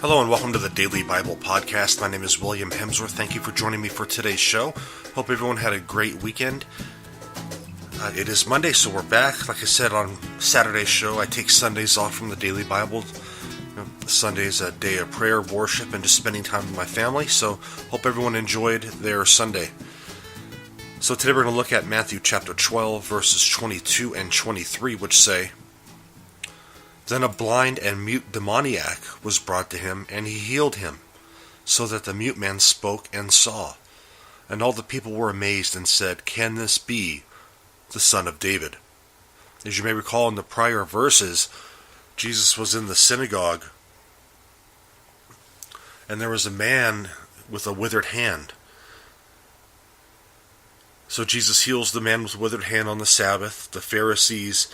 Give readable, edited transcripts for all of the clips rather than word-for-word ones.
Hello and welcome to the Daily Bible Podcast. My name is William Hemsworth. Thank you for joining me for today's show. Hope everyone had a great weekend. It is Monday, so we're back. Like I said on Saturday's show, I take Sundays off from the Daily Bible. Sunday's a day of prayer, worship, and just spending time with my family. So hope everyone enjoyed their Sunday. So today we're going to look at Matthew chapter 12, verses 22 and 23, which say, "Then a blind and mute demoniac was brought to him, and he healed him, so that the mute man spoke and saw. And all the people were amazed and said, 'Can this be the Son of David?'" As you may recall in the prior verses, Jesus was in the synagogue, and there was a man with a withered hand. So Jesus heals the man with a withered hand on the Sabbath. The Pharisees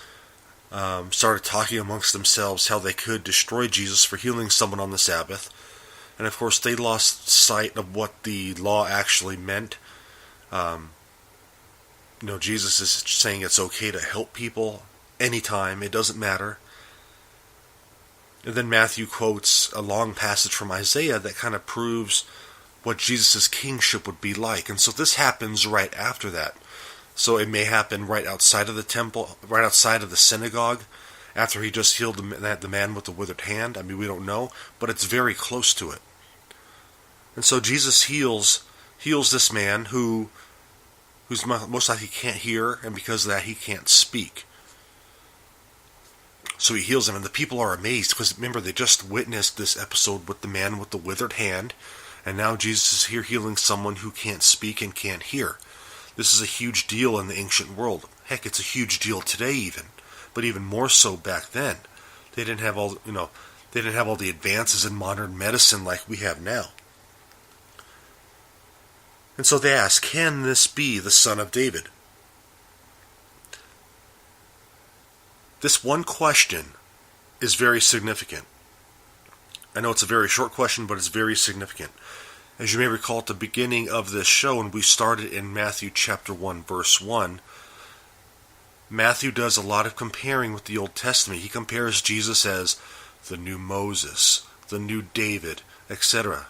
started talking amongst themselves how they could destroy Jesus for healing someone on the Sabbath. And of course they lost sight of what the law actually meant. Jesus is saying it's okay to help people anytime, it doesn't matter. And then Matthew quotes a long passage from Isaiah that kind of proves what Jesus' kingship would be like. And so this happens right after that. So it may happen right outside of the temple, right outside of the synagogue, after he just healed the man with the withered hand. I mean, we don't know, but it's very close to it. And so Jesus heals this man who's most likely can't hear, and because of that he can't speak. So he heals him, and the people are amazed, because remember, they just witnessed this episode with the man with the withered hand, and now Jesus is here healing someone who can't speak and can't hear. This is a huge deal in the ancient world. Heck, it's a huge deal today even, but even more so back then. They didn't have all the advances in modern medicine like we have now. And so they ask, "Can this be the Son of David?" This one question is very significant. I know it's a very short question, but it's very significant. As you may recall at the beginning of this show, when we started in Matthew chapter 1, verse 1, Matthew does a lot of comparing with the Old Testament. He compares Jesus as the new Moses, the new David, etc.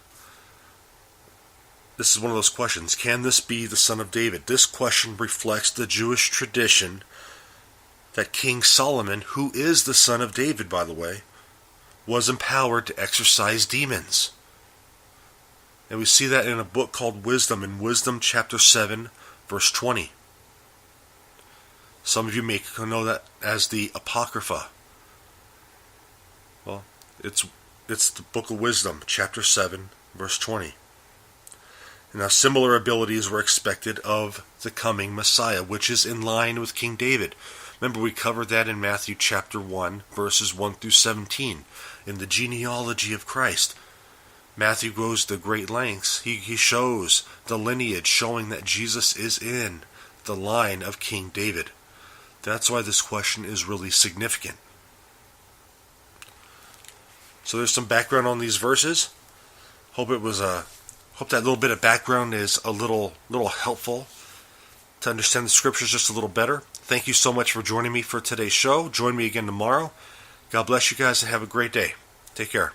This is one of those questions. Can this be the Son of David? This question reflects the Jewish tradition that King Solomon, who is the son of David, by the way, was empowered to exorcise demons. And we see that in a book called Wisdom, in Wisdom chapter 7, verse 20. Some of you may know that as the Apocrypha. Well, it's the book of Wisdom, chapter 7, verse 20. And now similar abilities were expected of the coming Messiah, which is in line with King David. Remember, we covered that in Matthew chapter 1, verses 1 through 17, in the genealogy of Christ. Matthew goes to great lengths. He shows the lineage, showing that Jesus is in the line of King David. That's why this question is really significant. So there's some background on these verses. Hope that little bit of background is a little helpful to understand the scriptures just a little better. Thank you so much for joining me for today's show. Join me again tomorrow. God bless you guys and have a great day. Take care.